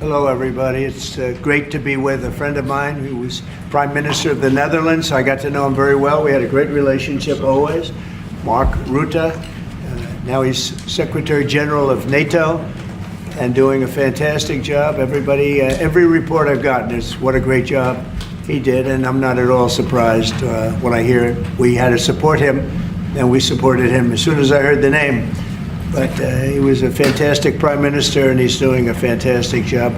Hello, everybody. It's great to be with a friend of mine who was Prime Minister of the Netherlands. I got to know him very well. We had a great relationship always. Mark Rutte. Now he's Secretary General of NATO and doing a fantastic job. Everybody, every report I've gotten is what a great job he did, and I'm not at all surprised when I hear it. We had to support him, and we supported him as soon as I heard the name. But he was a fantastic Prime Minister, and he's doing a fantastic job.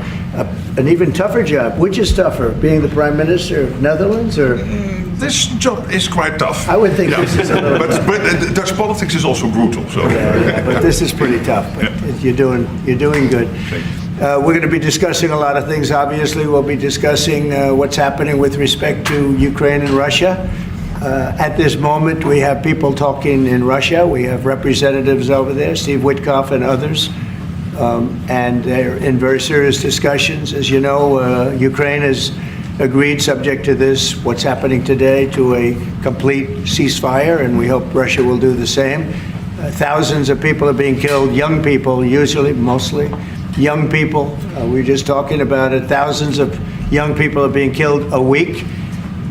An even tougher job. Which is tougher, being the Prime Minister of Netherlands, or? This job is quite tough. I would think this is a little tough. But Dutch politics is also brutal. So. Yeah, but this is pretty tough. But you're doing good. We're going to be discussing a lot of things. Obviously, we'll be discussing what's happening with respect to Ukraine and Russia. At this moment, we have people talking in Russia. We have representatives over there, Steve Witkoff and others, and they're in very serious discussions. As you know, Ukraine has agreed, subject to this, what's happening today, to a complete ceasefire, and we hope Russia will do the same. Thousands of people are being killed, young people, usually, mostly young people. We were just talking about it. Thousands of young people are being killed a week,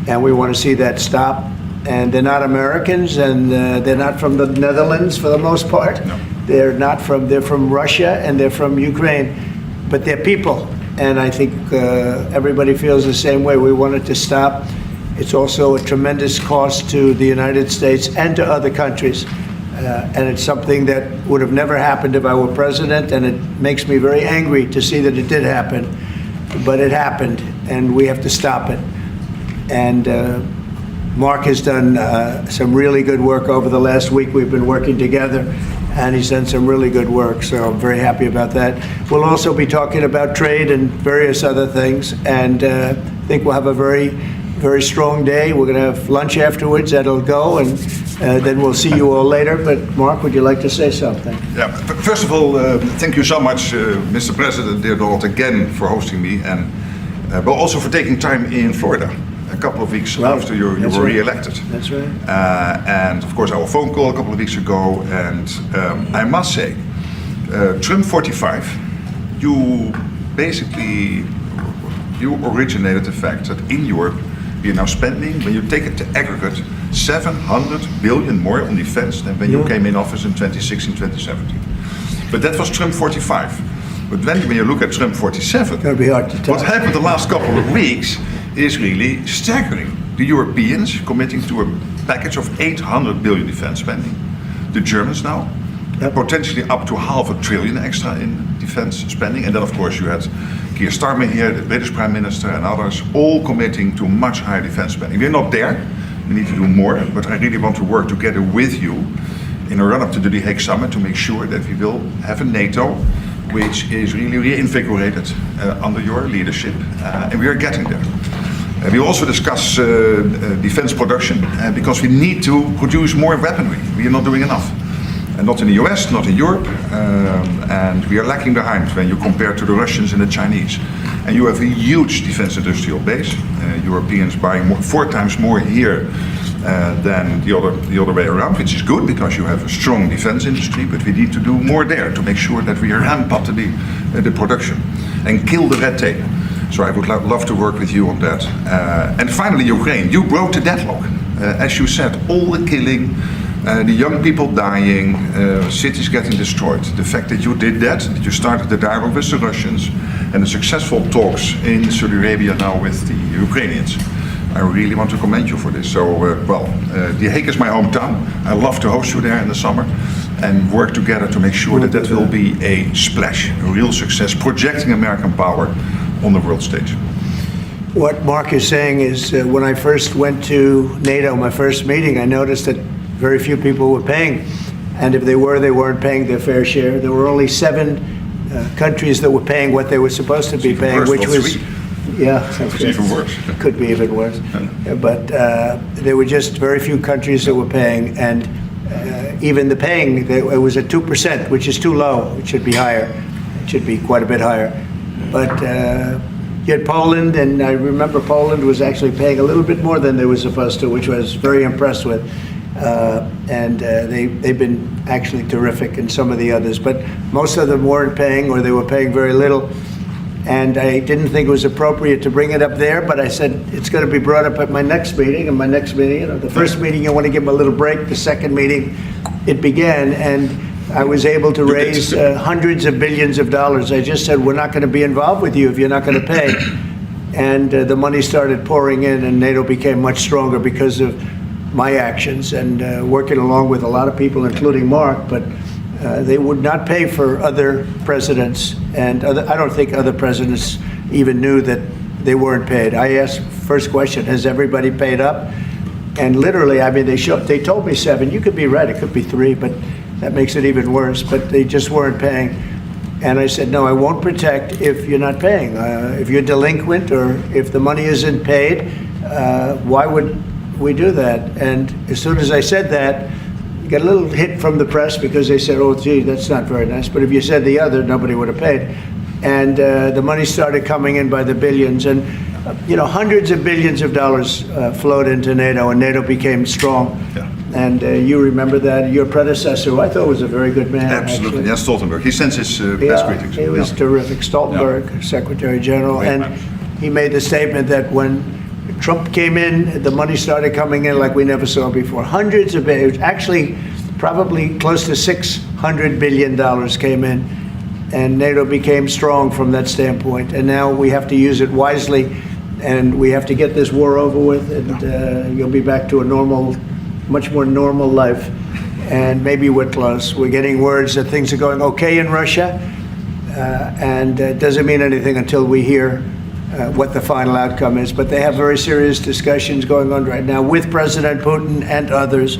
and we want to see that stop. And they're not Americans, and they're not from the Netherlands for the most part. No. They're from Russia, and they're from Ukraine, but they're people. And I think everybody feels the same way. We want it to stop. It's also a tremendous cost to the United States and to other countries. And it's something that would have never happened if I were president, and it makes me very angry to see that it did happen. But it happened, and we have to stop it. And Mark has done some really good work over the last week. We've been working together, and he's done some really good work, so I'm very happy about that. We'll also be talking about trade and various other things, and I think we'll have a very, very strong day. We're going to have lunch afterwards. That'll go, and then we'll see you all later. But Mark, would you like to say something? Yeah. First of all, thank you so much, Mr. President, dear Donald, again for hosting me, and but also for taking time in Florida. A couple of weeks after you were re-elected. That's right. And of course our phone call a couple of weeks ago, and I must say, Trump 45, you originated the fact that in Europe we are now spending, when you take it to aggregate, 700 billion more on defense than when you came in office in 2016, 2017. But that was Trump 45. But when you look at Trump 47, That'd be hard to tell. what happened the last couple of weeks is really staggering. The Europeans committing to a package of 800 billion defense spending. The Germans now, potentially up to $500 billion extra in defense spending. And then of course you had Keir Starmer here, the British Prime Minister, and others, all committing to much higher defense spending. We're not there, we need to do more, but I really want to work together with you in a run-up to the The Hague Summit to make sure that we will have a NATO which is really reinvigorated under your leadership, and we are getting there. We also discuss defense production because we need to produce more weaponry. We are not doing enough. And not in the US, not in Europe, and we are lacking behind when you compare to the Russians and the Chinese. And you have a huge defense industrial base. Europeans buying 4 times more here than the other way around, which is good because you have a strong defense industry, but we need to do more there to make sure that we ramp up the production and kill the red tape. So I would love to work with you on that. And finally, Ukraine. You broke the deadlock. As you said, all the killing, the young people dying, cities getting destroyed. The fact that you did that you started the dialogue with the Russians, and the successful talks in Saudi Arabia now with the Ukrainians. I really want to commend you for this. So, The Hague is my hometown. I love to host you there in the summer and work together to make sure that that will be a splash, a real success, projecting American power on the world stage. What Mark is saying is when I first went to NATO, my first meeting, I noticed that very few people were paying. And if they were, they weren't paying their fair share. There were only 7 countries that were paying what they were supposed to be paying, which was... Yeah, it's even worse. It could be even worse. But there were just very few countries that were paying, and even the paying, it was at 2%, which is too low. It should be higher. It should be quite a bit higher. But you had Poland, and I remember Poland was actually paying a little bit more than they were supposed to, which I was very impressed with. And they've been actually terrific, and some of the others. But most of them weren't paying, or they were paying very little. And I didn't think it was appropriate to bring it up there, but I said it's going to be brought up at my next meeting. And my next meeting, the first meeting, you want to give them a little break. The second meeting, it began, and I was able to raise hundreds of billions of dollars. I just said, we're not going to be involved with you if you're not going to pay. And the money started pouring in, and NATO became much stronger because of my actions and working along with a lot of people, including Mark, but they would not pay for other presidents, and I don't think other presidents even knew that they weren't paid. I asked, first question, has everybody paid up? And literally, I mean, they told me 7. You could be right, it could be 3, but that makes it even worse. But they just weren't paying. And I said, no, I won't protect if you're not paying. If you're delinquent or if the money isn't paid, why would we do that? And as soon as I said that, got a little hit from the press because they said, oh, gee, that's not very nice. But if you said the other, nobody would have paid. And the money started coming in by the billions. And, hundreds of billions of dollars flowed into NATO, and NATO became strong. Yeah. And you remember that. Your predecessor, who I thought was a very good man. Absolutely. Actually. Yes, Stoltenberg. He sends his best greetings. He was terrific. Stoltenberg, Secretary General. Great and man. He made the statement that when Trump came in, the money started coming in like we never saw before. Hundreds of billions, actually probably close to $600 billion came in, and NATO became strong from that standpoint. And now we have to use it wisely, and we have to get this war over with, and you'll be back to a normal, much more normal life. And maybe we're close. We're getting words that things are going okay in Russia, and it doesn't mean anything until we hear what the final outcome is. But they have very serious discussions going on right now with President Putin and others.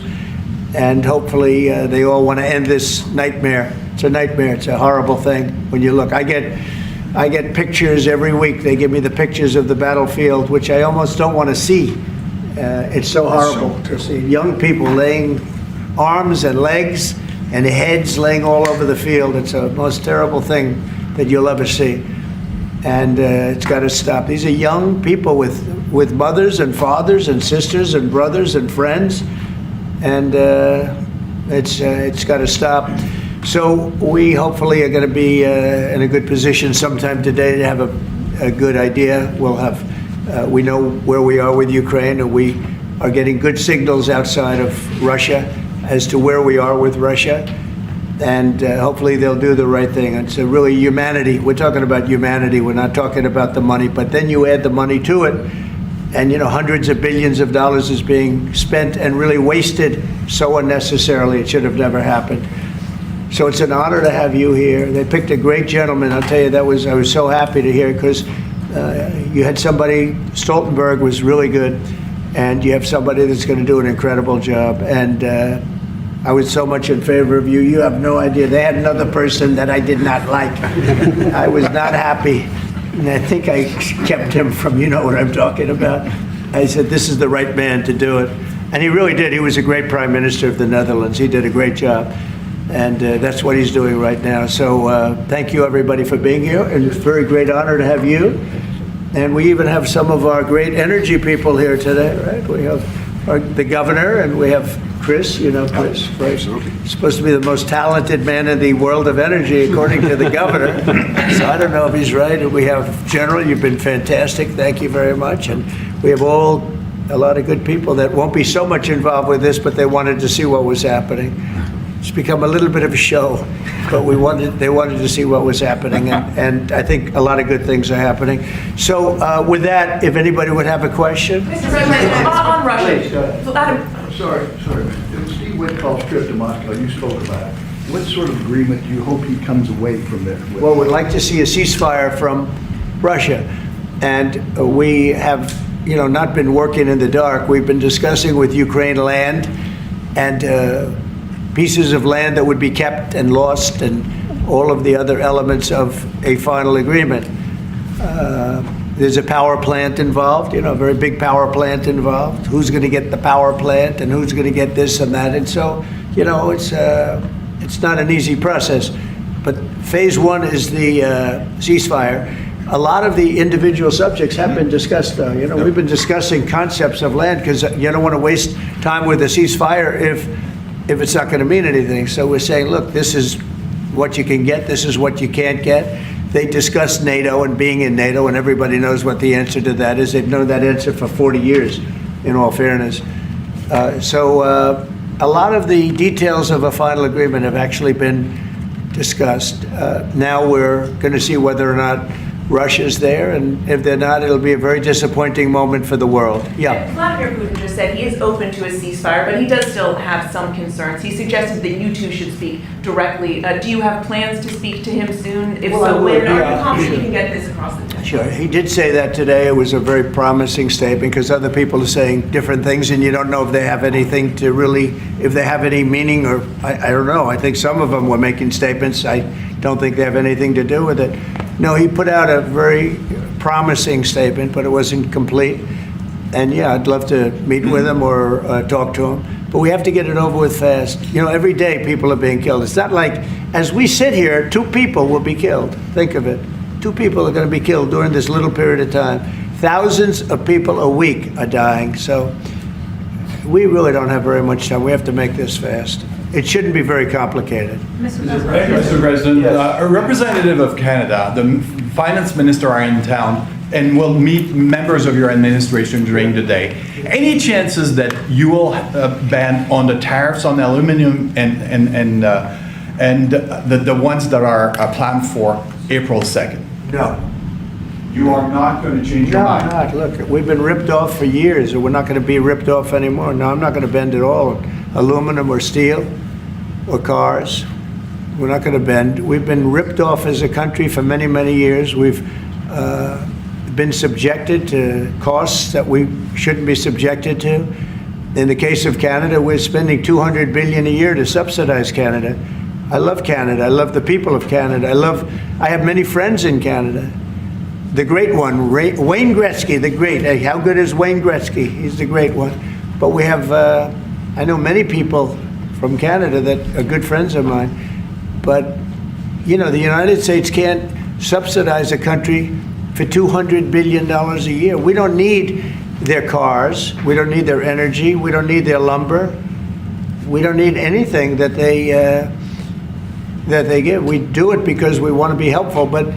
And hopefully they all want to end this nightmare. It's a nightmare. It's a horrible thing when you look. I get pictures every week. They give me the pictures of the battlefield, which I almost don't want to see. It's so horrible to see young people laying arms and legs and heads laying all over the field. It's the most terrible thing that you'll ever see. And it's got to stop. These are young people with mothers and fathers and sisters and brothers and friends, and it's got to stop. So we hopefully are going to be in a good position sometime today to have a good idea. We'll have we know where we are with Ukraine, and we are getting good signals outside of Russia as to where we are with Russia. And hopefully they'll do the right thing. It's really humanity. We're talking about humanity. We're not talking about the money. But then you add the money to it, and hundreds of billions of dollars is being spent and really wasted so unnecessarily. It should have never happened. So it's an honor to have you here. They picked a great gentleman. I'll tell you, I was so happy to hear, because you had somebody. Stoltenberg was really good, and you have somebody that's going to do an incredible job. And I was so much in favor of you. You have no idea. They had another person that I did not like. I was not happy. And I think I kept him from, you know what I'm talking about. I said, this is the right man to do it. And he really did. He was a great prime minister of the Netherlands. He did a great job. And that's what he's doing right now. So thank you, everybody, for being here. And it's a very great honor to have you. And we even have some of our great energy people here today, right? We have the governor, and we have Chris, Chris, right? Absolutely. He's supposed to be the most talented man in the world of energy, according to the governor. So I don't know if he's right. And we have General, you've been fantastic. Thank you very much. And we have a lot of good people that won't be so much involved with this, but they wanted to see what was happening. It's become a little bit of a show, but they wanted to see what was happening, and I think a lot of good things are happening. So with that, if anybody would have a question. Mr. President, on Russia. Please, go ahead. Adam, Sorry. Steve Witkoff's trip to Moscow, you spoke about it. What sort of agreement do you hope he comes away from there with? Well, we'd like to see a ceasefire from Russia. And we have, not been working in the dark. We've been discussing with Ukraine land and pieces of land that would be kept and lost, and all of the other elements of a final agreement. There's a power plant involved, a very big power plant involved. Who's going to get the power plant, and who's going to get this and that? And so, it's not an easy process. But phase one is the ceasefire. A lot of the individual subjects have been discussed, though. We've been discussing concepts of land, because you don't want to waste time with a ceasefire if it's not going to mean anything. So we're saying, look, this is what you can get, this is what you can't get. They discussed NATO and being in NATO, and everybody knows what the answer to that is. They've known that answer for 40 years, in all fairness. A lot of the details of a final agreement have actually been discussed. Now we're going to see whether or not Russia's there, and if they're not, it'll be a very disappointing moment for the world. Yeah. Vladimir Putin just said he is open to a ceasefire, but he does still have some concerns. He suggested that you two should speak directly. Do you have plans to speak to him soon? If so, when are you confident you can get this across the table? Sure. He did say that today. It was a very promising statement because other people are saying different things, and you don't know if they have anything to really, if they have any meaning, or I don't know. I think some of them were making statements. I don't think they have anything to do with it. No, he put out a very promising statement, but it wasn't complete. And yeah, I'd love to meet with him or talk to him. But we have to get it over with fast. You know, every day people are being killed. It's not like, as we sit here, 2 people will be killed. Think of it. 2 people are going to be killed during this little period of time. Thousands of people a week are dying. So we really don't have very much time. We have to make this fast. It shouldn't be very complicated. Mr. President, Yes. a representative of Canada, the finance minister, are in town and will meet members of your administration during the day. Any chances that you will ban on the tariffs on aluminum and the ones that are planned for April 2nd? No. You are not going to change your No, mind? I'm not. Look, we've been ripped off for years, and we're not going to be ripped off anymore. No, I'm not going to bend at all. Aluminum or steel or cars. We're not going to bend. We've been ripped off as a country for many, many years. We've been subjected to costs that we shouldn't be subjected to. In the case of Canada, we're spending $200 billion a year to subsidize Canada. I love Canada. I love the people of Canada. I have many friends in Canada. The great one, Wayne Gretzky, the great. Hey, how good is Wayne Gretzky? He's the great one. But we have, I know many people from Canada that are good friends of mine. But, you know, the United States can't subsidize a country for $200 billion a year. We don't need their cars. We don't need their energy. We don't need their lumber. We don't need anything that they give. We do it because we want to be helpful, but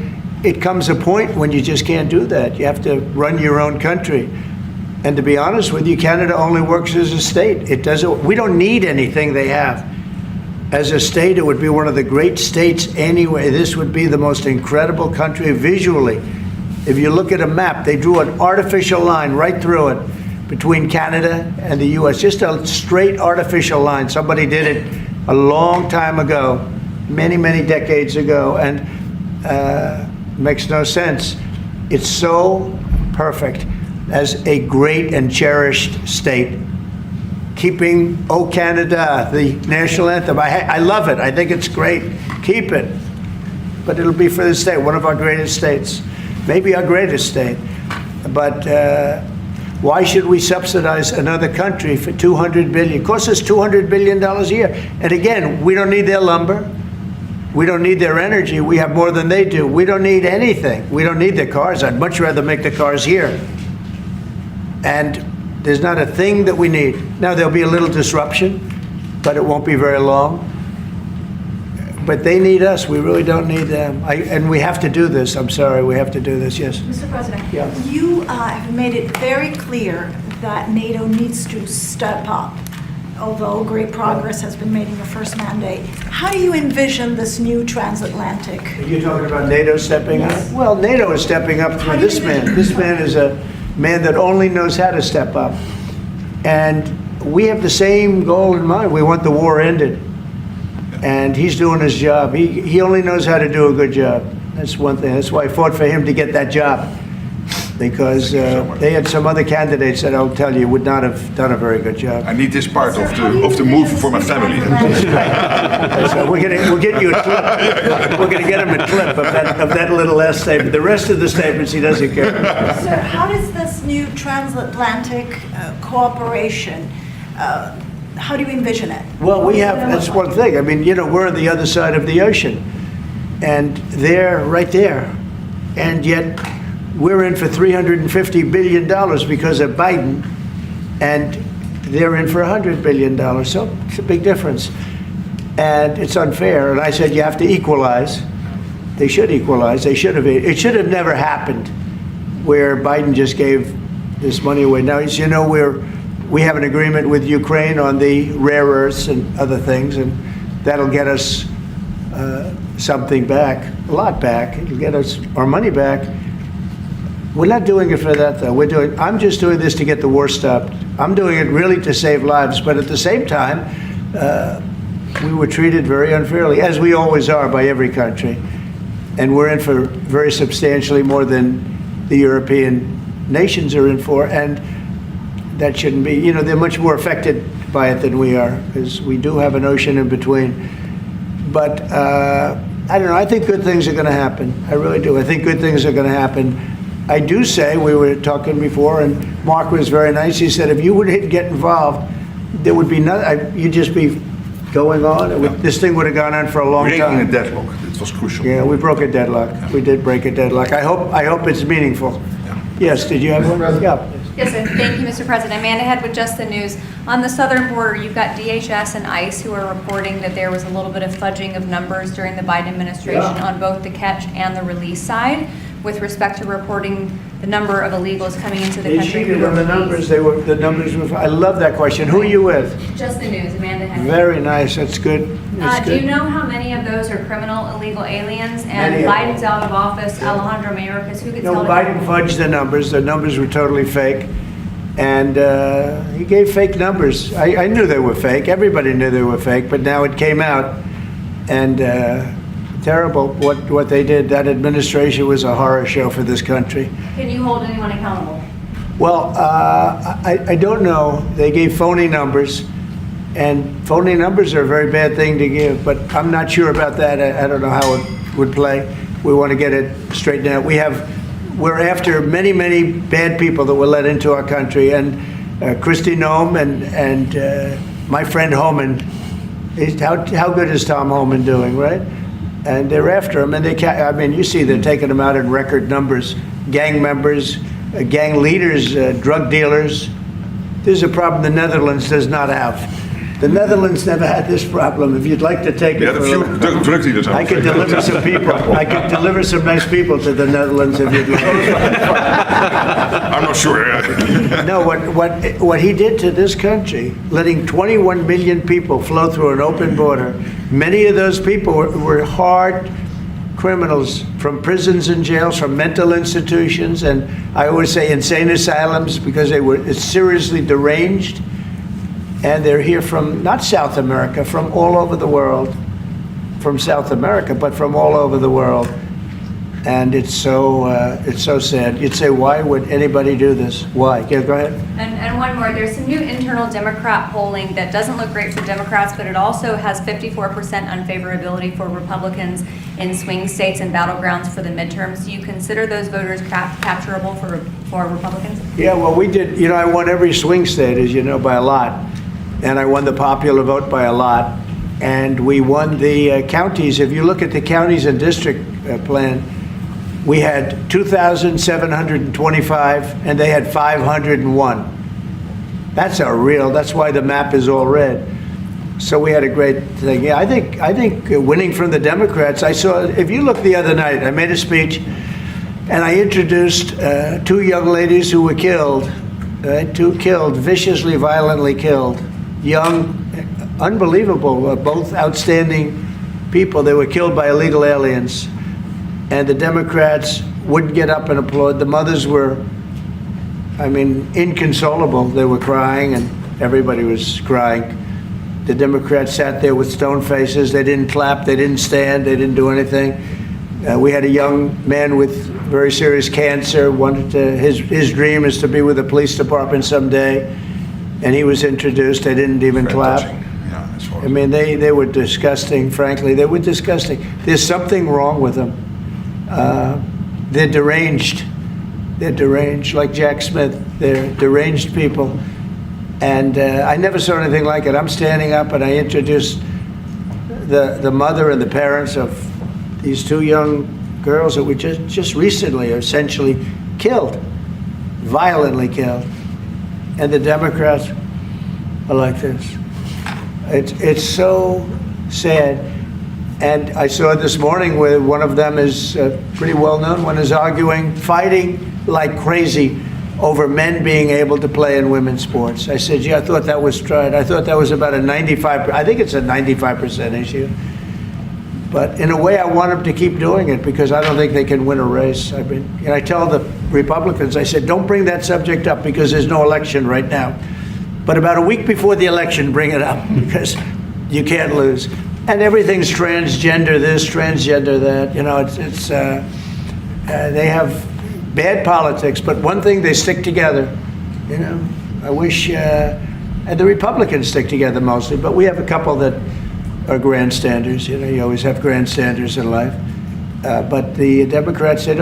it comes a point when you just can't do that. You have to run your own country. And to be honest with you, Canada only works as a state. It doesn't. We don't need anything they have. As a state, it would be one of the great states anyway. This would be the most incredible country visually. If you look at a map, they drew an artificial line right through it between Canada and the U.S. Just a straight artificial line. Somebody did it a long time ago, many, many decades ago, and makes no sense. It's so perfect as a great and cherished state. Keeping "O Canada," the national anthem. I love it. I think it's great. Keep it. But it'll be for the state, one of our greatest states. Maybe our greatest state. But why should we subsidize another country for $200 billion? It costs us $200 billion a year. And again, we don't need their lumber. We don't need their energy. We have more than they do. We don't need anything. We don't need their cars. I'd much rather make the cars here. And there's not a thing that we need. Now, there'll be a little disruption, but it won't be very long. But they need us. We really don't need them. And we have to do this. I'm sorry. We have to do this. Yes. Mr. President, Yeah. you have made it very clear that NATO needs to step up, although great progress has been made in the first mandate. How do you envision this new transatlantic? Are you talking about NATO stepping Yes. up? Well, NATO is stepping up How through do you this man. envision This that? man is a man that only knows how to step up. And we have the same goal in mind. We want the war ended. And he's doing his job. He only knows how to do a good job. That's one thing. That's why I fought for him to get that job. Because they had some other candidates that I'll tell you would not have done a very good job. I need this part Sir, of how do you the move envision for my this family. transatlantic- So we'll get you a clip. We're going to get him a clip of that little last statement. The rest of the statements he doesn't care. Sir, how does this new transatlantic cooperation, how do you envision it? Well, What we does have, it look that's like? one thing. I mean, you know, we're on the other side of the ocean. And they're right there. And yet, we're in for $350 billion because of Biden. And they're in for $100 billion. So it's a big difference. And it's unfair. And I said, you have to equalize. They should equalize. They should have. It should have never happened where Biden just gave this money away. Now, as you know, we have an agreement with Ukraine on the rare earths and other things, and that'll get us something back, a lot back. It'll get us our money back. We're not doing it for that, though. I'm just doing this to get the war stopped. I'm doing it really to save lives, but at the same time, we were treated very unfairly, as we always are by every country. And we're in for very substantially more than the European nations are in for, and that shouldn't be. You know, they're much more affected by it than we are, because we do have an ocean in between. But I don't know, I think good things are going to happen. I really do. I think good things are going to happen. I do say, we were talking before, and Mark was very nice. He said, if you would get involved, there would be nothing, you'd just be going on. This thing would have gone on for a long Breaking time. a deadlock. It was crucial. Yeah, we broke a deadlock. We did break a deadlock. I hope it's meaningful. Yes, did you have one? Yeah. Yes, sir. Thank you, Mr. President. Amanda Head with Just the News. On the southern border, you've got DHS and ICE who are reporting that there was a little bit of fudging of numbers during the Biden administration on both the catch and the release side with respect to reporting the number of illegals coming into the They country. cheated on the numbers. The numbers were, I love that question. Who are you with? Just the News, Amanda Head. Very nice. That's good. That's Do you good. know how many of those are criminal illegal aliens? And Many of them. Biden's out of office, Alejandro Mayorkas, who gets No, held Biden accountable? fudged the numbers. The numbers were totally fake. And he gave fake numbers. I knew they were fake. Everybody knew they were fake, but now it came out. And terrible what they did. That administration was a horror show for this country. Can you hold anyone accountable? Well, I don't know. They gave phony numbers. And phony numbers are a very bad thing to give, but I'm not sure about that. I don't know how it would play. We want to get it straightened out. We're after many, many bad people that were let into our country, and Kristi Noem and my friend Homan. How good is Tom Homan doing, right? And they're after him, and you see they're taking him out in record numbers. Gang members, gang leaders, drug dealers. There's a problem the Netherlands does not have. The Netherlands never had this problem. If you'd like to take it Yeah, for the a few look, drug dealers. I could deliver some people. I could deliver some nice people to the Netherlands if you'd like. I'm not sure. No, what he did to this country, letting 21 million people flow through an open border, many of those people were hard criminals from prisons and jails, from mental institutions, and I always say insane asylums, because they were seriously deranged. And they're here from, not South America, from all over the world. From South America, but from all over the world. And it's so sad. You'd say, why would anybody do this? Why? Yeah, go ahead. And one more, there's some new internal Democrat polling that doesn't look great for Democrats, but it also has 54% unfavorability for Republicans in swing states and battlegrounds for the midterms. Do you consider those voters capturable for Republicans? Yeah, well, we did, I won every swing state, as you know, by a lot. And I won the popular vote by a lot. And we won the counties. If you look at the counties and district plan, we had 2,725, and they had 501. That's why the map is all red. So we had a great thing. Yeah, I think winning from the Democrats, if you look the other night, I made a speech, and I introduced two young ladies who were killed, viciously, violently killed. Young, unbelievable, both outstanding people. They were killed by illegal aliens. And the Democrats wouldn't get up and applaud. The mothers were, inconsolable. They were crying, and everybody was crying. The Democrats sat there with stone faces. They didn't clap. They didn't stand. They didn't do anything. We had a young man with very serious cancer. His dream is to be with the police department someday. And he was introduced. They didn't even clap. Yeah, that's horrible. They were disgusting, frankly. They were disgusting. There's something wrong with them. They're deranged. They're deranged, like Jack Smith. They're deranged people. And I never saw anything like it. I'm standing up, and I introduced the mother and the parents of these two young girls that were just recently essentially killed, violently killed. And the Democrats are like this. It's so sad. And I saw this morning where one of them is pretty well known, one is arguing, fighting like crazy over men being able to play in women's sports. I said, I thought that was tried. I thought that was about a 95%, I think it's a 95% issue. But in a way, I want them to keep doing it because I don't think they can win a race. And I tell the Republicans, I said, don't bring that subject up because there's no election right now. But about a week before the election, bring it up because you can't lose. And everything's transgender this, transgender that. They have bad politics, but one thing, they stick together. I wish, and the Republicans stick together mostly, but we have a couple that are grandstanders. You always have grandstanders in life. But the Democrats, they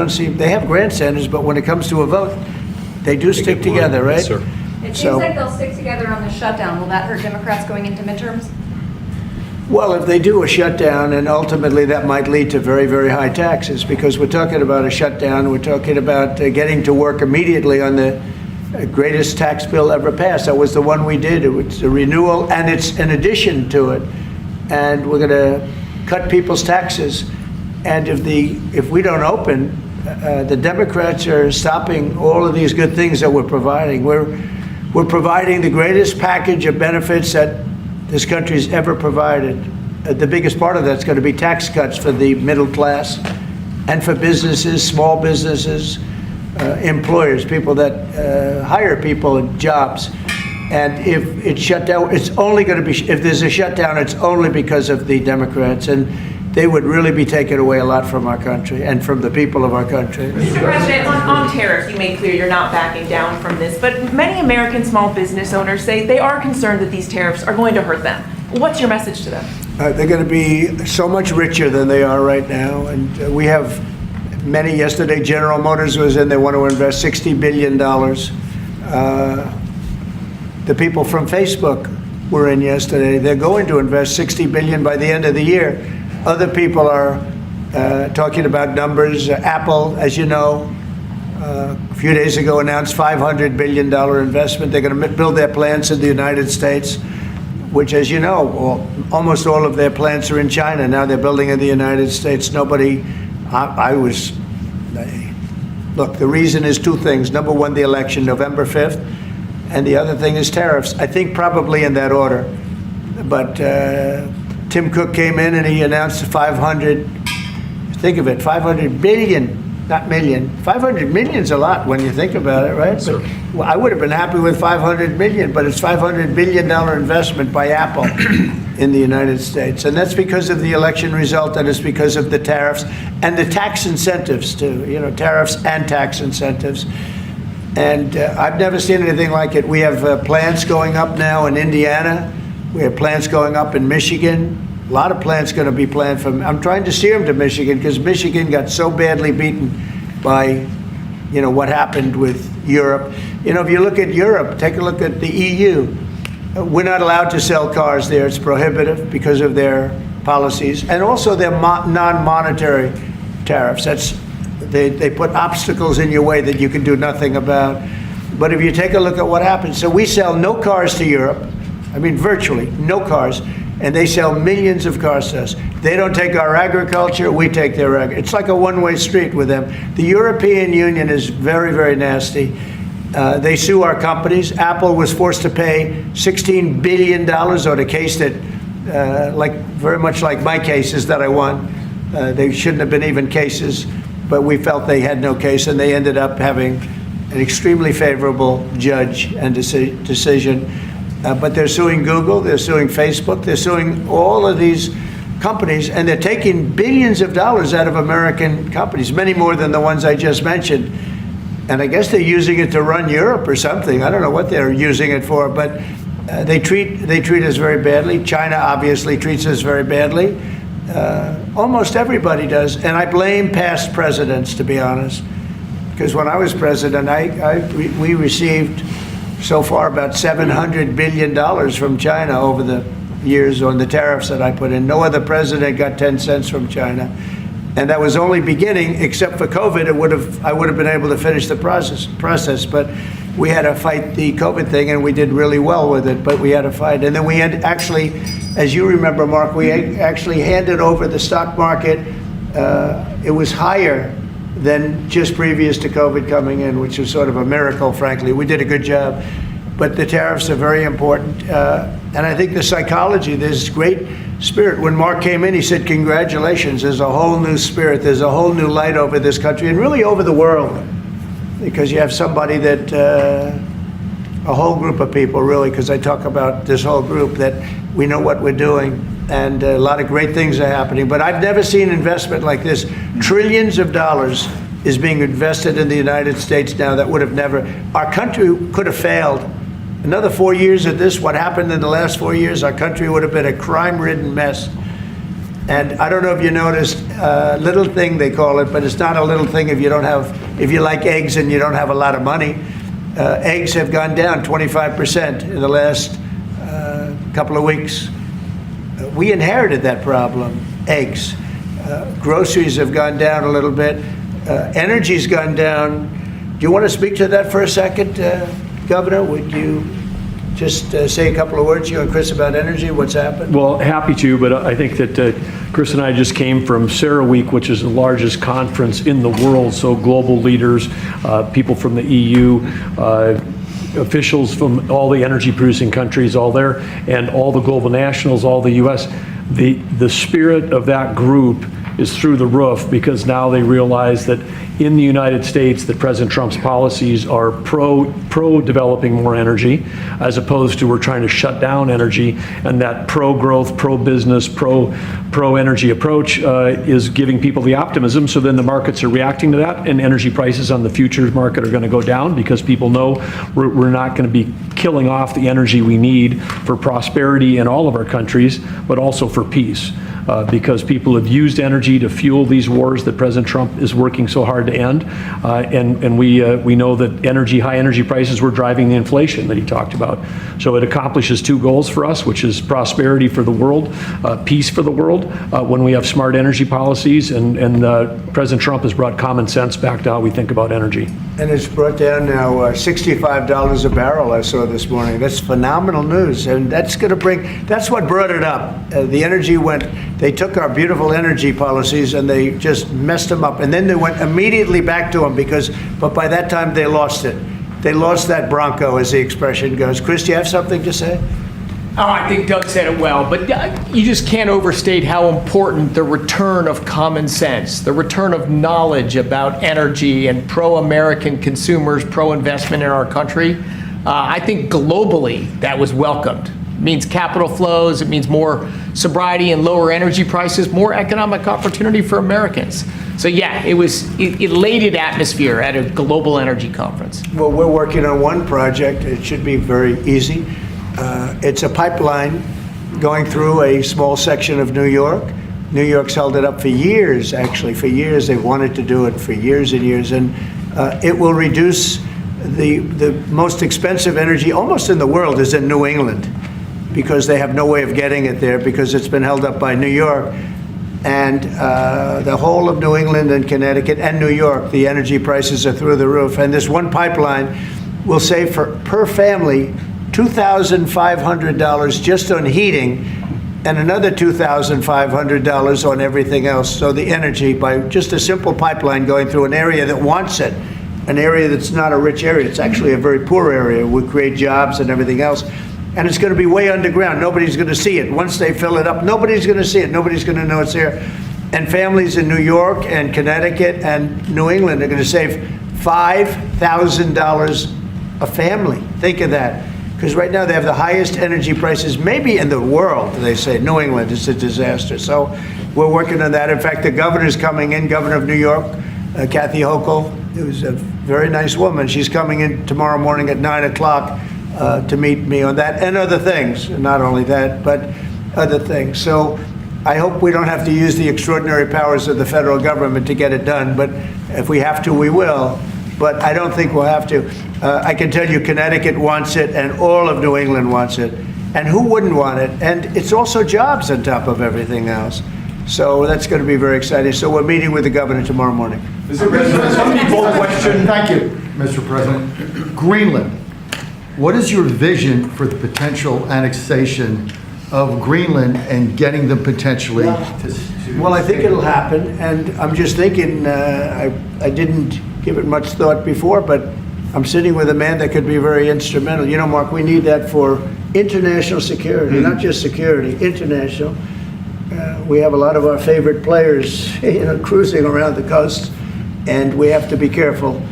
have grandstanders, but when it comes to a vote, they do stick together, right? Yes, sir. It seems like they'll stick together on the shutdown. Will that hurt Democrats going into midterms? Well, if they do a shutdown, and ultimately that might lead to very, very high taxes, because we're talking about a shutdown, we're talking about getting to work immediately on the greatest tax bill ever passed. That was the one we did. It was a renewal, and it's an addition to it. And we're going to cut people's taxes. And if we don't open, the Democrats are stopping all of these good things that we're providing. We're providing the greatest package of benefits that this country's ever provided. The biggest part of that's going to be tax cuts for the middle class and for businesses, small businesses, employers, people that hire people in jobs. And if it's shut down, it's only going to be, if there's a shutdown, it's only because of the Democrats. And they would really be taking away a lot from our country and from the people of our country. Mr. President, on tariffs, you made clear you're not backing down from this, but many American small business owners say they are concerned that these tariffs are going to hurt them. What's your message to them? They're going to be so much richer than they are right now. And we have many, yesterday General Motors was in, they want to invest $60 billion. The people from Facebook were in yesterday. They're going to invest $60 billion by the end of the year. Other people are talking about numbers. Apple, as you know, a few days ago announced $500 billion investment. They're going to build their plants in the United States, which, as you know, almost all of their plants are in China. Now they're building in the United States. Look, the reason is two things. Number one, the election, November 5th. And the other thing is tariffs. I think probably in that order. But Tim Cook came in and he announced 500, think of it, 500 billion, not million. 500 million's a lot when you think about it, right? Sure. But, well, I would have been happy with 500 million, but it's $500 billion investment by Apple in the United States. And that's because of the election result, and it's because of the tariffs and the tax incentives too, tariffs and tax incentives. And I've never seen anything like it. We have plants going up now in Indiana. We have plants going up in Michigan. A lot of plants going to be planned from. I'm trying to steer them to Michigan because Michigan got so badly beaten by, what happened with Europe. If you look at Europe, take a look at the EU. We're not allowed to sell cars there. It's prohibitive because of their policies and also their non-monetary tariffs. They put obstacles in your way that you can do nothing about. But if you take a look at what happens, so we sell no cars to Europe. I mean, virtually no cars, and they sell millions of cars to us. They don't take our agriculture, we take their agriculture. It's like a one-way street with them. The European Union is very, very nasty. They sue our companies. Apple was forced to pay $16 billion on a case that, very much like my cases that I won. They shouldn't have been even cases, but we felt they had no case, and they ended up having an extremely favorable judge and decision. But they're suing Google, they're suing Facebook, they're suing all of these companies, and they're taking billions of dollars out of American companies, many more than the ones I just mentioned. And I guess they're using it to run Europe or something. I don't know what they're using it for, but they treat us very badly. China obviously treats us very badly. Almost everybody does, and I blame past presidents, to be honest, because when I was president, we received so far about $700 billion from China over the years on the tariffs that I put in. No other president got 10 cents from China. And that was only beginning, except for COVID, I would have been able to finish the process. But we had to fight the COVID thing, and we did really well with it, but we had to fight. And then we had actually, as you remember, Mark, we actually handed over the stock market. It was higher than just previous to COVID coming in, which was sort of a miracle, frankly. We did a good job. But the tariffs are very important. And I think the psychology, there's great spirit. When Mark came in, he said, congratulations, there's a whole new spirit, there's a whole new light over this country, and really over the world. Because you have somebody that, a whole group of people, really, because I talk about this whole group, that we know what we're doing, and a lot of great things are happening. But I've never seen investment like this. Trillions of dollars is being invested in the United States now that would have never, our country could have failed. Another 4 years of this, what happened in the last 4 years, our country would have been a crime-ridden mess. And I don't know if you noticed, little thing they call it, but it's not a little thing if you don't have, if you like eggs and you don't have a lot of money. Eggs have gone down 25% in the last couple of weeks. We inherited that problem, eggs. Groceries have gone down a little bit. Energy's gone down. Do you want to speak to that for a second, Governor? Would you just say a couple of words, you and Chris, about energy, what's happened? Well, happy to, but I think that Chris and I just came from CERAWeek, which is the largest conference in the world, so global leaders, people from the EU, officials from all the energy producing countries, all there, and all the global nationals, all the US. The spirit of that group is through the roof, because now they realize that in the United States that President Trump's policies are pro-developing more energy, as opposed to we're trying to shut down energy, and that pro-growth, pro-business, pro-energy approach is giving people the optimism. So then the markets are reacting to that, and energy prices on the futures market are going to go down, because people know we're not going to be killing off the energy we need for prosperity in all of our countries, but also for peace. Because people have used energy to fuel these wars that President Trump is working so hard to end, and we know that high energy prices were driving the inflation that he talked about. So it accomplishes two goals for us, which is prosperity for the world, peace for the world, when we have smart energy policies, and President Trump has brought common sense back to how we think about energy. And it's brought down now $65 a barrel, I saw this morning. That's phenomenal news, and that's going to bring, that's what brought it up. The energy they took our beautiful energy policies and they just messed them up. And then they went immediately back to them, but by that time they lost it. They lost that Bronco, as the expression goes. Chris, do you have something to say? Oh, I think Doug said it well, but you just can't overstate how important the return of common sense, the return of knowledge about energy and pro-American consumers, pro-investment in our country. I think globally that was welcomed. It means capital flows, it means more sobriety and lower energy prices, more economic opportunity for Americans. So yeah, it was elated atmosphere at a global energy conference. Well, we're working on one project. It should be very easy. It's a pipeline going through a small section of New York. New York's held it up for years, actually, for years. They've wanted to do it for years and years. And it will reduce the most expensive energy almost in the world is in New England, because they have no way of getting it there, because it's been held up by New York. And the whole of New England and Connecticut and New York, the energy prices are through the roof. And this one pipeline will save per family $2,500 just on heating, and another $2,500 on everything else. So the energy, by just a simple pipeline going through an area that wants it, an area that's not a rich area, it's actually a very poor area, would create jobs and everything else. And it's going to be way underground. Nobody's going to see it. Once they fill it up, nobody's going to see it. Nobody's going to know it's there. And families in New York and Connecticut and New England are going to save $5,000 a family. Think of that. Because right now they have the highest energy prices maybe in the world, they say. New England is a disaster. So we're working on that. In fact, the governor's coming in, Governor of New York, Kathy Hochul, who's a very nice woman. She's coming in tomorrow morning at 9 o'clock to meet me on that and other things. Not only that, but other things. So I hope we don't have to use the extraordinary powers of the federal government to get it done. But if we have to, we will. But I don't think we'll have to. I can tell you Connecticut wants it, and all of New England wants it. And who wouldn't want it? And it's also jobs on top of everything else. So that's going to be very exciting. So we're meeting with the governor tomorrow morning. Mr. President, somebody called question. Thank you. Mr. President. Greenland. What is your vision for the potential annexation of Greenland and getting them potentially to... Well, I think it'll happen, and I'm just thinking, I didn't give it much thought before, but I'm sitting with a man that could be very instrumental. You know, Mark, we need that for international security, not just security, international. We have a lot of our favorite players, cruising around the coast, and we have to be careful.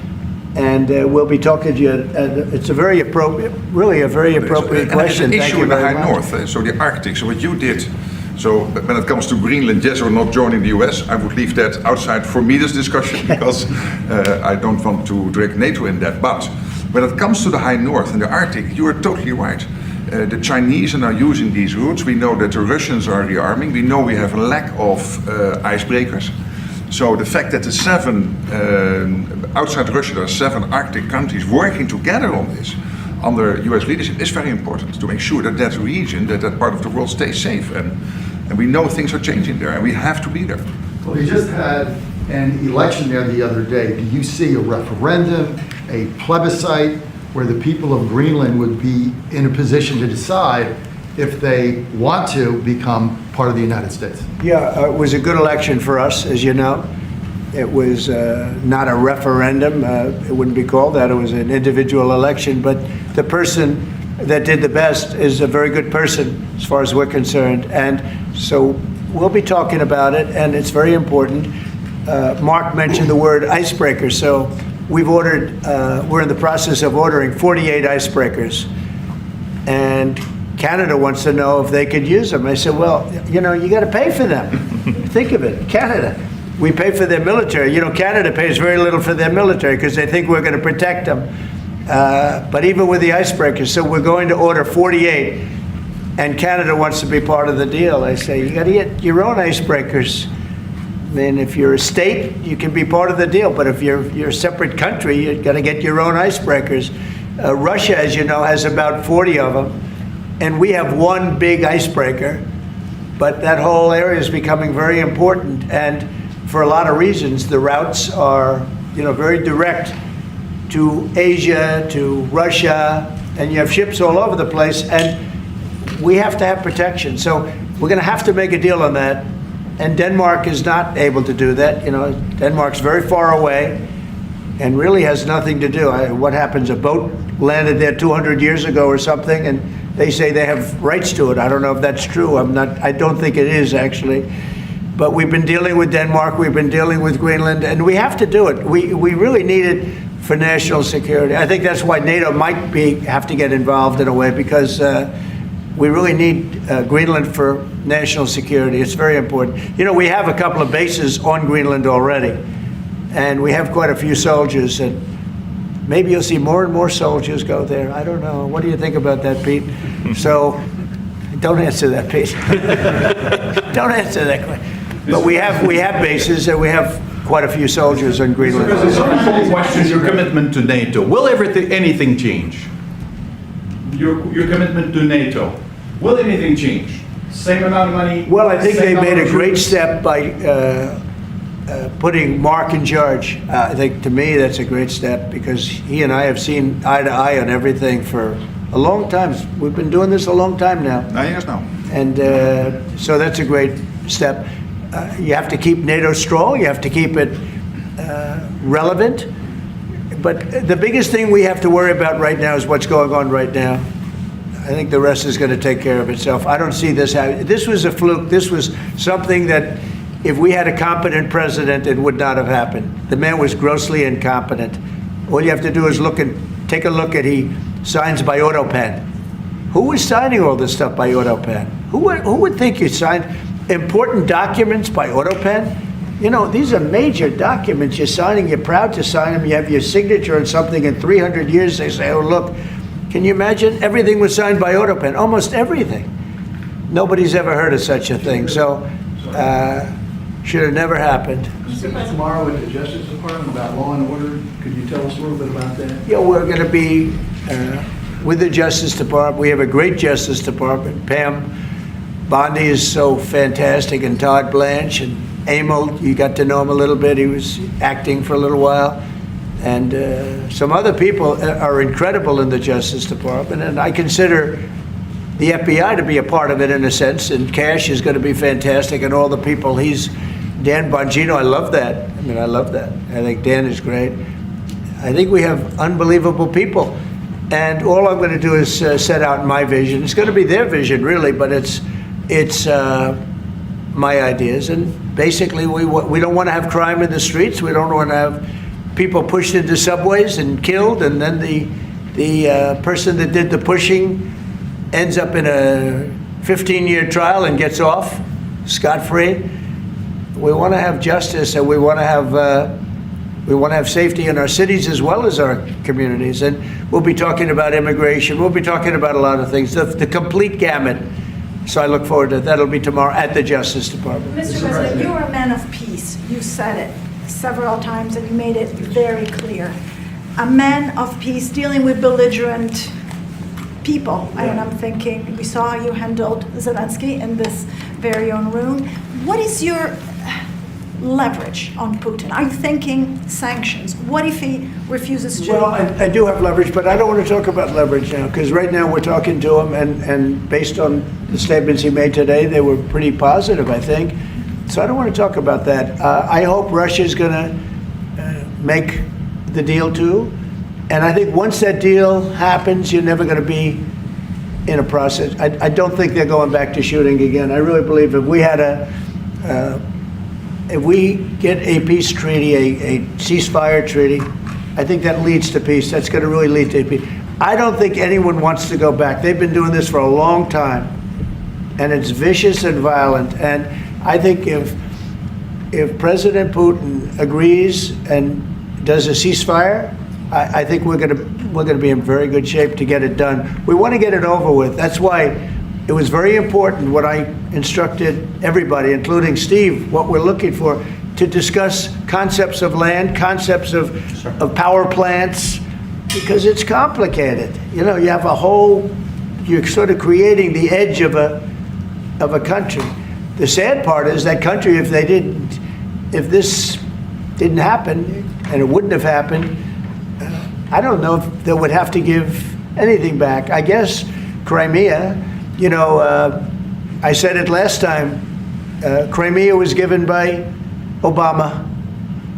And we'll be talking to you. It's a very appropriate, really a very appropriate question. There's an Thank issue you in the very High much. North, so the Arctic. So what you did. So when it comes to Greenland, yes or not joining the US, I would leave that outside for me, this discussion, because I don't want to drag NATO in that. But when it comes to the High North and the Arctic, you are totally right. The Chinese are now using these routes. We know that the Russians are rearming. We know we have a lack of icebreakers. So the fact that the outside Russia, there are 7 Arctic countries working together on this under US leadership is very important to make sure that that region, that part of the world stays safe. And we know things are changing there, and we have to be there. Well, we just had an election there the other day. Do you see a referendum, a plebiscite, where the people of Greenland would be in a position to decide if they want to become part of the United States? Yeah, it was a good election for us, as you know. It was not a referendum. It wouldn't be called that. It was an individual election. But the person that did the best is a very good person, as far as we're concerned. And so we'll be talking about it, and it's very important. Mark mentioned the word icebreaker. So we've ordered, we're in the process of ordering 48 icebreakers. And Canada wants to know if they could use them. I said, well, you got to pay for them. Think of it, Canada. We pay for their military. Canada pays very little for their military because they think we're going to protect them. But even with the icebreakers, so we're going to order 48, and Canada wants to be part of the deal. I say, you got to get your own icebreakers. I mean, if you're a state, you can be part of the deal. But if you're a separate country, you've got to get your own icebreakers. Russia, as you know, has about 40 of them. And we have one big icebreaker, but that whole area is becoming very important. And for a lot of reasons, the routes are, very direct to Asia, to Russia, and you have ships all over the place, and we have to have protection. So we're going to have to make a deal on that. And Denmark is not able to do that. Denmark's very far away and really has nothing to do. What happens? A boat landed there 200 years ago or something, and they say they have rights to it. I don't know if that's true. I don't think it is, actually. But we've been dealing with Denmark, we've been dealing with Greenland, and we have to do it. We really need it for national security. I think that's why NATO might have to get involved in a way, because we really need Greenland for national security. It's very important. We have a couple of bases on Greenland already, and we have quite a few soldiers, and maybe you'll see more and more soldiers go there. I don't know. What do you think about that, Pete? So, don't answer that, Pete. Don't answer that question. But we have bases, and we have quite a few soldiers on Greenland. Because it's a question, your commitment to NATO. Will anything change? Your commitment to NATO. Will anything change? Same amount of money? Well, I think they same made number a of great troops? step by putting Mark in charge. I think, to me, that's a great step, because he and I have seen eye to eye on everything for a long time. We've been doing this a long time now. 9 years now. And so that's a great step. You have to keep NATO strong. You have to keep it relevant. But the biggest thing we have to worry about right now is what's going on right now. I think the rest is going to take care of itself. I don't see this happening. This was a fluke. This was something that, if we had a competent president, it would not have happened. The man was grossly incompetent. All you have to do is take a look at, he signs by AutoPen. Who was signing all this stuff by AutoPen? Who would think you signed important documents by AutoPen? These are major documents you're signing. You're proud to sign them. You have your signature on something. In 300 years, they say, oh, look, can you imagine? Everything was signed by AutoPen, almost everything. Nobody's ever heard of such a thing. So, should have never happened. Tomorrow at the Justice Department about law and order. Could you tell us a little bit about that? Yeah, we're going to be with the Justice Department. We have a great Justice Department. Pam Bondi is so fantastic, and Todd Blanche, and Emil, you got to know him a little bit. He was acting for a little while. And some other people are incredible in the Justice Department, and I consider the FBI to be a part of it in a sense, and Cash is going to be fantastic, and all the people Dan Bongino, I love that. I mean, I love that. I think Dan is great. I think we have unbelievable people. And all I'm going to do is set out my vision. It's going to be their vision, really, but it's my ideas. And basically, we don't want to have crime in the streets. We don't want to have people pushed into subways and killed, and then the person that did the pushing ends up in a 15-year trial and gets off scot-free. We want to have justice, and we want to have safety in our cities as well as our communities. And we'll be talking about immigration. We'll be talking about a lot of things, the complete gamut. So I look forward to that. That'll be tomorrow at the Justice Department. Mr. President, you're a man of peace. You said it several times and you made it very clear. A man of peace dealing with belligerent people. And I'm thinking, we saw how you handled Zelensky in this very own room. What is your leverage on Putin? Are you thinking sanctions? What if he refuses to? Well, I do have leverage, but I don't want to talk about leverage now, because right now we're talking to him, and based on the statements he made today, they were pretty positive, I think. So I don't want to talk about that. I hope Russia's going to make the deal too. And I think once that deal happens, you're never going to be in a process. I don't think they're going back to shooting again. I really believe if we had if we get a peace treaty, a ceasefire treaty, I think that leads to peace. That's going to really lead to peace. I don't think anyone wants to go back. They've been doing this for a long time, and it's vicious and violent. And I think if President Putin agrees and does a ceasefire, I think we're going to be in very good shape to get it done. We want to get it over with. That's why it was very important what I instructed everybody, including Steve, what we're looking for, to discuss concepts of land, concepts of power plants, because it's complicated. You know, you have you're sort of creating the edge of a country. The sad part is that country, if this didn't happen, and it wouldn't have happened, I don't know if they would have to give anything back. I guess Crimea, you know, I said it last time, Crimea was given by Obama.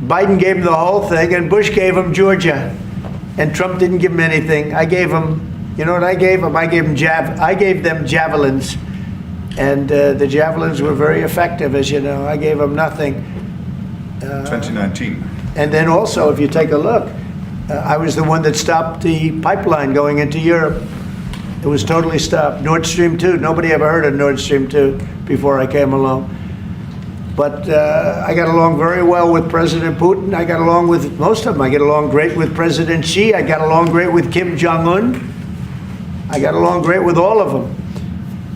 Biden gave him the whole thing, and Bush gave him Georgia. And Trump didn't give him anything. I gave him, you know what I gave him? I gave them javelins. And the javelins were very effective, as you know. I gave them nothing. 2019. And then also, if you take a look, I was the one that stopped the pipeline going into Europe. It was totally stopped. Nord Stream 2, nobody ever heard of Nord Stream 2 before I came along. But I got along very well with President Putin. I got along with most of them. I get along great with President Xi. I got along great with Kim Jong-un. I got along great with all of them.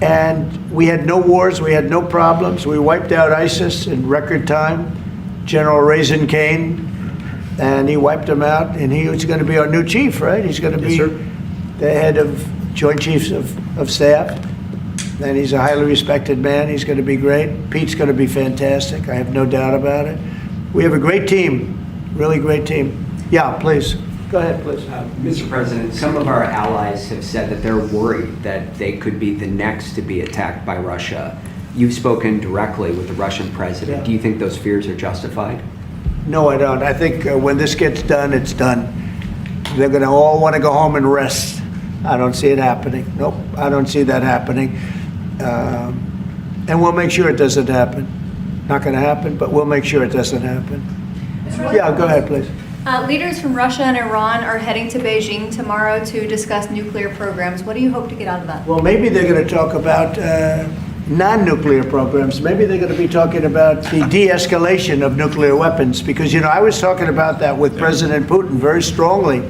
And we had no wars. We had no problems. We wiped out ISIS in record time. General Raisin Kane, and he wiped them out. And he was going to be our new chief, right? He's going to be the head of Joint Chiefs of Staff. And he's a highly respected man. He's going to be great. Pete's going to be fantastic. I have no doubt about it. We have a great team, really great team. Yeah, please. Go ahead, please. Mr. President, some of our allies have said that they're worried that they could be the next to be attacked by Russia. You've spoken directly with the Russian president. Yeah. Do you think those fears are justified? No, I don't. I think when this gets done, it's done. They're going to all want to go home and rest. I don't see it happening. Nope, I don't see that happening. And we'll make sure it doesn't happen. Not going to happen, but we'll make sure it doesn't happen. Yeah, go ahead, please. Leaders from Russia and Iran are heading to Beijing tomorrow to discuss nuclear programs. What do you hope to get out of that? Well, maybe they're going to talk about non-nuclear programs. Maybe they're going to be talking about the de-escalation of nuclear weapons, because, you know, I was talking about that with President Putin very strongly,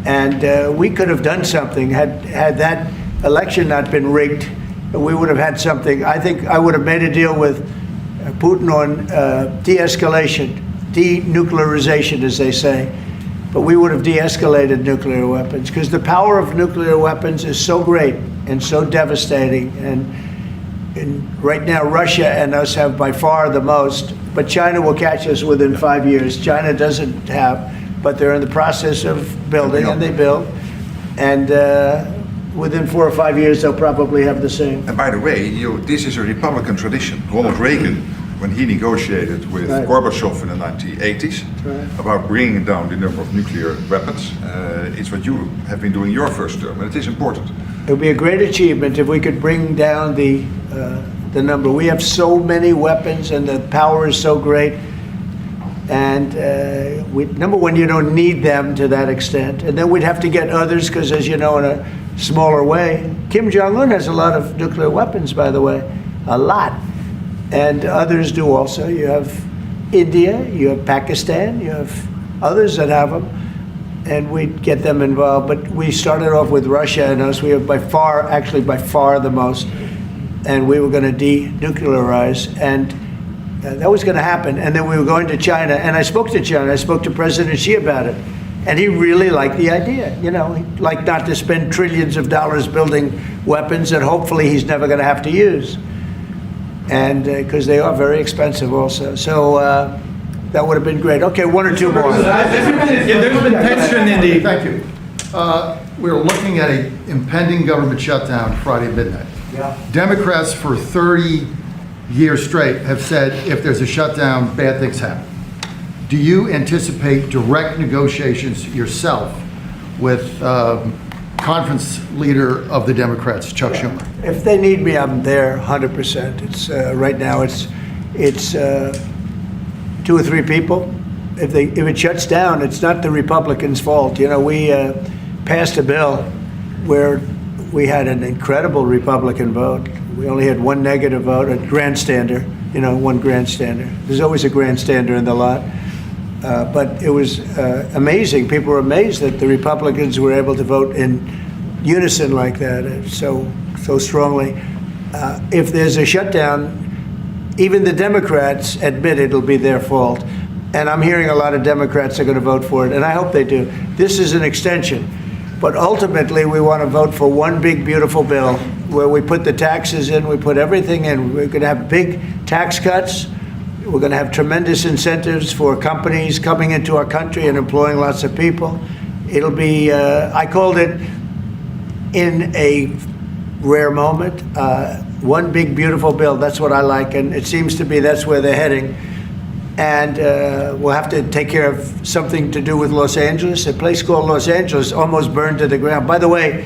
and we could have done something had that election not been rigged. We would have had something. I think I would have made a deal with Putin on de-escalation, denuclearization, as they say, but we would have de-escalated nuclear weapons, because the power of nuclear weapons is so great and so devastating. And right now, Russia and us have by far the most, but China will catch us within 5 years. China doesn't have but they're in the process of building, and they build. And within 4 or 5 years, they'll probably have the same. And by the way, this is a Republican tradition. Ronald Reagan, when he negotiated with Right. Gorbachev in the 1980s about bringing down the number of nuclear weapons, it's what you have been doing your first term, and it is important. It would be a great achievement if we could bring down the number. We have so many weapons, and the power is so great. And number one, you don't need them to that extent. And then we'd have to get others, because as you know, in a smaller way, Kim Jong-un has a lot of nuclear weapons, by the way, a lot. And others do also. You have India, you have Pakistan, you have others that have them. And we'd get them involved. But we started off with Russia and us. We have by far the most. And we were going to denuclearize. And that was going to happen. And then we were going to China. And I spoke to China. I spoke to President Xi about it. And he really liked the idea. You know, he'd like not to spend trillions of dollars building weapons that hopefully he's never going to have to use. And because they are very expensive also. So that would have been great. Okay, one or two more. There's been tension in the... Thank you. We're looking at an impending government shutdown Friday midnight. Yeah. Democrats for 30 years straight have said if there's a shutdown, bad things happen. Do you anticipate direct negotiations yourself with conference leader of the Democrats, Chuck Schumer? If they need me, I'm there 100%. It's right now it's 2 or 3 people. If it shuts down, it's not the Republicans' fault. You know, we passed a bill where we had an incredible Republican vote. We only had 1 negative vote, a grandstander, you know, 1 grandstander. There's always a grandstander in the lot. But it was amazing. People were amazed that the Republicans were able to vote in unison like that, so strongly. If there's a shutdown, even the Democrats admit it'll be their fault. And I'm hearing a lot of Democrats are going to vote for it, and I hope they do. This is an extension. But ultimately, we want to vote for one big, beautiful bill where we put the taxes in, we put everything in. We're going to have big tax cuts. We're going to have tremendous incentives for companies coming into our country and employing lots of people. It'll be, I called it, in a rare moment, one big, beautiful bill. That's what I like, and it seems to be that's where they're heading. And we'll have to take care of something to do with Los Angeles. A place called Los Angeles almost burned to the ground. By the way,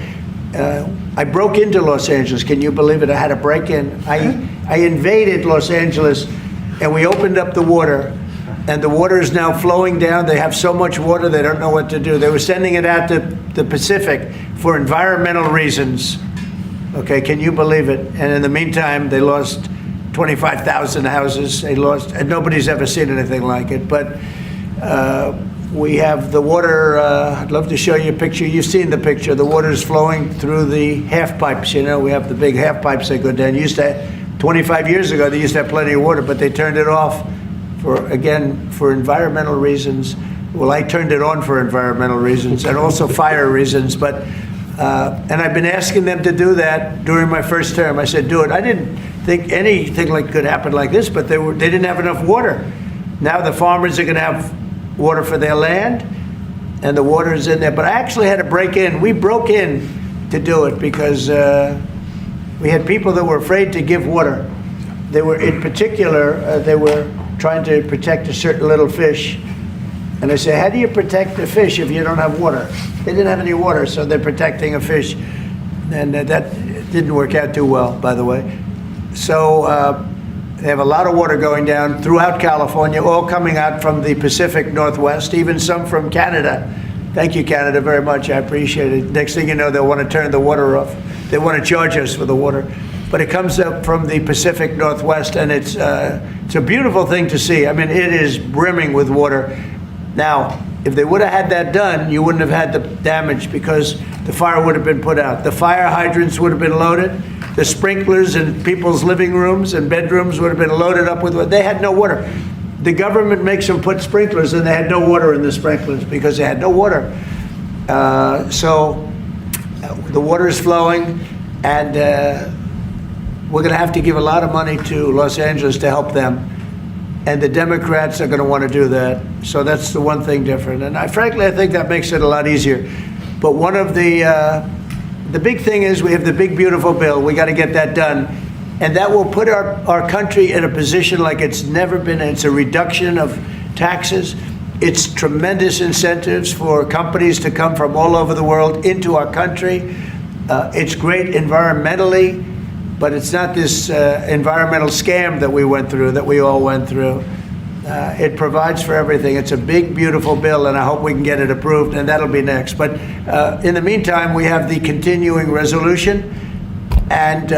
I broke into Los Angeles. Can you believe it? I had a break-in. I invaded Los Angeles, and we opened up the water, and the water is now flowing down. They have so much water, they don't know what to do. They were sending it out to the Pacific for environmental reasons. Okay, can you believe it? And in the meantime, they lost 25,000 houses. They lost, and nobody's ever seen anything like it. But we have the water. I'd love to show you a picture. You've seen the picture. The water is flowing through the half pipes. You know, we have the big half pipes that go down. 25 years ago, they used to have plenty of water, but they turned it off for environmental reasons. Well, I turned it on for environmental reasons and also fire reasons. But and I've been asking them to do that during my first term. I said, do it. I didn't think anything could happen like this, but they didn't have enough water. Now the farmers are going to have water for their land, and the water is in there. But I actually had to break in. We broke in to do it because we had people that were afraid to give water. They were, in particular, they were trying to protect a certain little fish. And I say, how do you protect a fish if you don't have water? They didn't have any water, so they're protecting a fish. And that didn't work out too well, by the way. So they have a lot of water going down throughout California, all coming out from the Pacific Northwest, even some from Canada. Thank you, Canada, very much. I appreciate it. Next thing you know, they'll want to turn the water off. They want to charge us for the water. But it comes up from the Pacific Northwest, and it's a beautiful thing to see. I mean, it is brimming with water. Now, if they would have had that done, you wouldn't have had the damage because the fire would have been put out. The fire hydrants would have been loaded. The sprinklers in people's living rooms and bedrooms would have been loaded up with water. They had no water. The government makes them put sprinklers, and they had no water in the sprinklers because they had no water. So the water is flowing, and we're going to have to give a lot of money to Los Angeles to help them. and the Democrats are going to want to do that. So that's the one thing different. And frankly, I think that makes it a lot easier. But one of the big thing is we have the big, beautiful bill. We got to get that done. And that will put our country in a position like it's never been. It's a reduction of taxes. It's tremendous incentives for companies to come from all over the world into our country. It's great environmentally, but it's not this environmental scam that we went through, that we all went through. It provides for everything. It's a big, beautiful bill, and I hope we can get it approved, and that'll be next. But in the meantime, we have the continuing resolution, and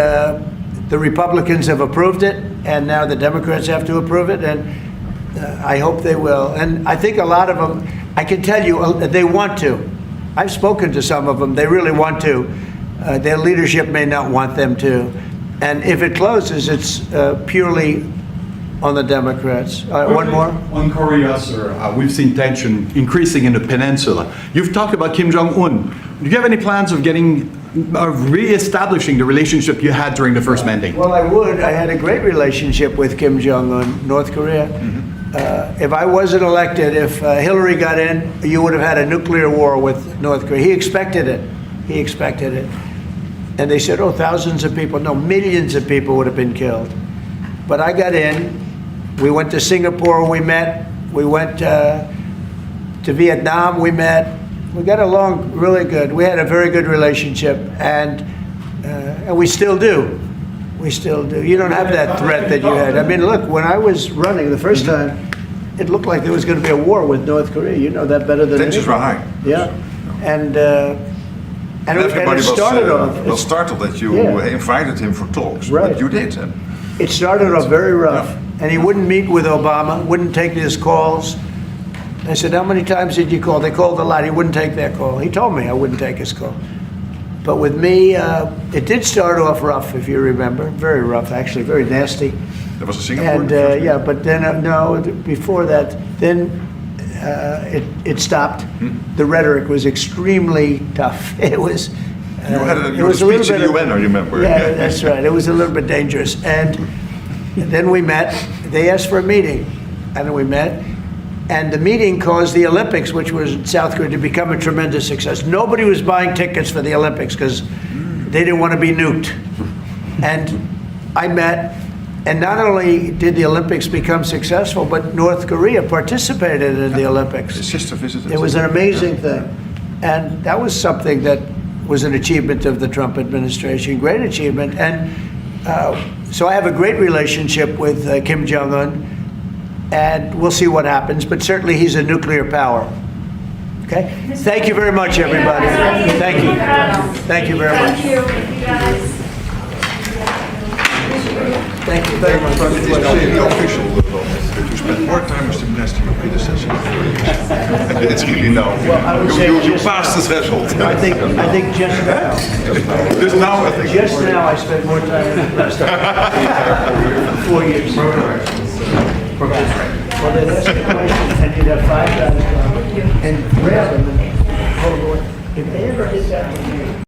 the Republicans have approved it, and now the Democrats have to approve it, and I hope they will. And I think a lot of them, I can tell you, they want to. I've spoken to some of them. They really want to. Their leadership may not want them to. And if it closes, it's purely on the Democrats. One more? On Korea, sir, we've seen tension increasing in the peninsula. You've talked about Kim Jong-un. Do you have any plans of re-establishing the relationship you had during the first mandate? Well, I would. I had a great relationship with Kim Jong-un, North Korea. If I wasn't elected, if Hillary got in, you would have had a nuclear war with North Korea. He expected it. He expected it. And they said, oh, thousands of people. No, millions of people would have been killed. But I got in. We went to Singapore, we met. We went to Vietnam, we met. We got along really good. We had a very good relationship, and we still do. We still do. You don't have that threat that you had. I mean, look, when I was running the first time, it looked like there was going to be a war with North Korea. You know that better than Tensions were high. Yeah. And everybody it started off. was startled that you invited him for talks. Right. But you did. It started off very rough, and he wouldn't meet with Obama, wouldn't take his calls. I said, how many times did you call? They called a lot. He wouldn't take their call. He told me I wouldn't take his call. But with me, it did start off rough, if you remember. Very rough, actually, very nasty. There was a Singapore. And yeah, but then, no, before that, then it stopped. The rhetoric was extremely tough. It was... You had a speech in the UN, I remember. Yeah, that's right. It was a little bit dangerous. And then we met. They asked for a meeting, and then we met. And the meeting caused the Olympics, which was in South Korea, to become a tremendous success. Nobody was buying tickets for the Olympics because they didn't want to be nuked. And I met, and not only did the Olympics become successful, but North Korea participated in the Olympics. His sister visited. It was an amazing thing. And that was something that was an achievement of the Trump administration, great achievement. And so I have a great relationship with Kim Jong-un, and we'll see what happens, but certainly he's a nuclear power. Okay? Thank you very much, everybody. Thank you. Thank you very much. Thank you, guys. Thank you very much. It is now the official that you spent more time as the minister than your predecessor. It's really now. Well, I would say you just passed the threshold. I think just now. Just now, I think. Just now, I spent more time than the last time. 4 years. Well, they'd ask a question, and you'd have 5 guys come and grab them and hold on. If they ever did that to you,